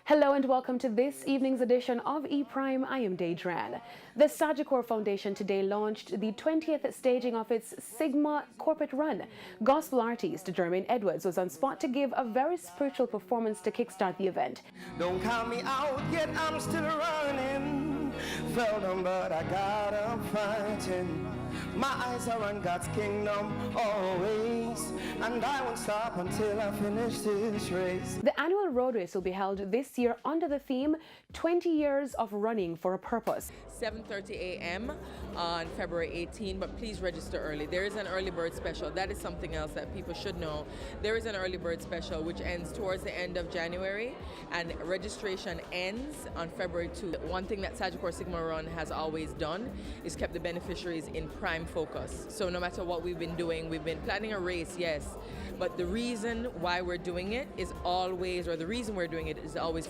Hello and welcome to this evening's edition of E-Prime. I am Deidran. The Sagicor Foundation today launched the 20th staging of its Sigma corporate run. Gospel artist Jermaine Edwards was on spot to give a very spiritual performance to kickstart the event. Don't count me out yet, I'm still running. Fell down, but I got up fighting. My eyes are on God's kingdom always, and I won't stop until I finish this race. The annual road race will be held this year under the theme 20 Years of Running for a Purpose. 7:30 a.m. on February 18, but please register early. There is an early bird special. That is something else that people should know. There is an early bird special which ends towards the end of January, and registration ends on February 2. One thing that Sagicor Sigma Run has always done is kept the beneficiaries in prime focus. So no matter what we've been doing, we've been planning a race, yes, but the reason why we're doing it is always, or the reason we're doing it is always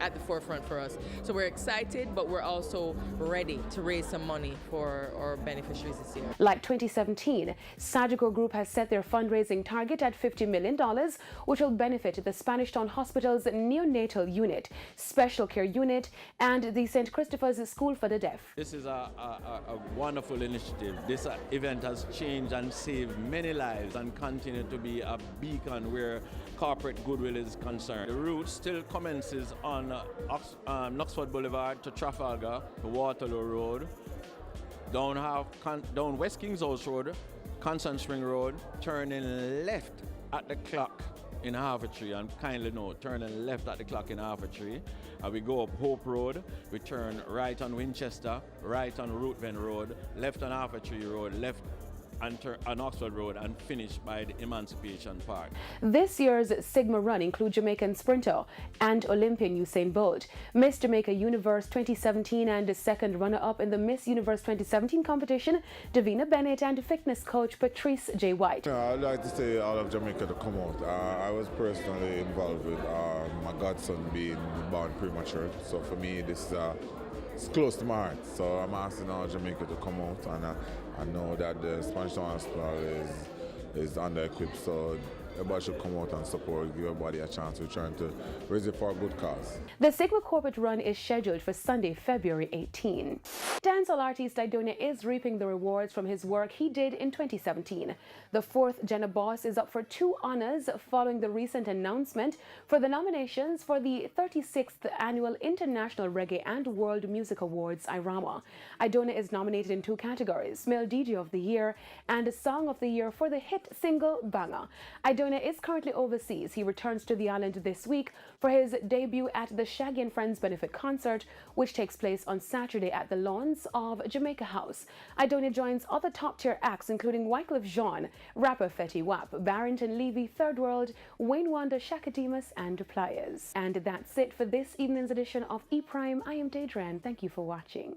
at the forefront for us. So we're excited, but we're also ready to raise some money for our beneficiaries this year. Like 2017, Sagicor Group has set their fundraising target at $50 million, which will benefit the Spanish Town Hospital's neonatal unit, special care unit, and the St. Christopher's School for the Deaf. This is a wonderful initiative. This event has changed and saved many lives and continue to be a beacon where corporate goodwill is concerned. The route still commences on Knoxford Boulevard to Trafalgar, to Waterloo Road, down West Kings House Road, Constant Spring Road, turning left at the clock in Harvard-Tree, and kindly note, turning left at the clock in Harvard-Tree. We go up Hope Road, we turn right on Winchester, right on Ruthven Road, left on Harvard-Tree Road, left on Oxford Road, and finish by the Emancipation Park. This year's Sigma Run includes Jamaican sprinter and Olympian Usain Bolt, Miss Jamaica Universe 2017 and second runner-up in the Miss Universe 2017 competition, Davina Bennett, and fitness coach Patrice J. White. I'd like to say all of Jamaica to come out. I was personally involved with my godson being born premature, so for me this it's close to my heart. So I'm asking all Jamaica to come out, and I know that the Spanish Town Hospital is under-equipped, so everybody should come out and support, give everybody a chance. We're trying to raise it for a good cause. The Sigma Corporate Run is scheduled for Sunday, February 18. Dancehall artist Idona is reaping the rewards from his work he did in 2017. The fourth Jenna Boss is up for 2 honors following the recent announcement for the nominations for the 36th Annual International Reggae and World Music Awards, IRAMA. Idona is nominated in 2 categories, Male DJ of the Year and Song of the Year for the hit single Banger. Idona is currently overseas. He returns to the island this week for his debut at the Shaggy and Friends benefit concert, which takes place on Saturday at the lawns of Jamaica House. Idona joins other top-tier acts including Wycliffe Jean, rapper Fetty Wap, Barrington Levy, Third World, Wayne Wonder, Shaka Demus, and Pliers. And that's it for this evening's edition of E-Prime. I am Deidran. Thank you for watching.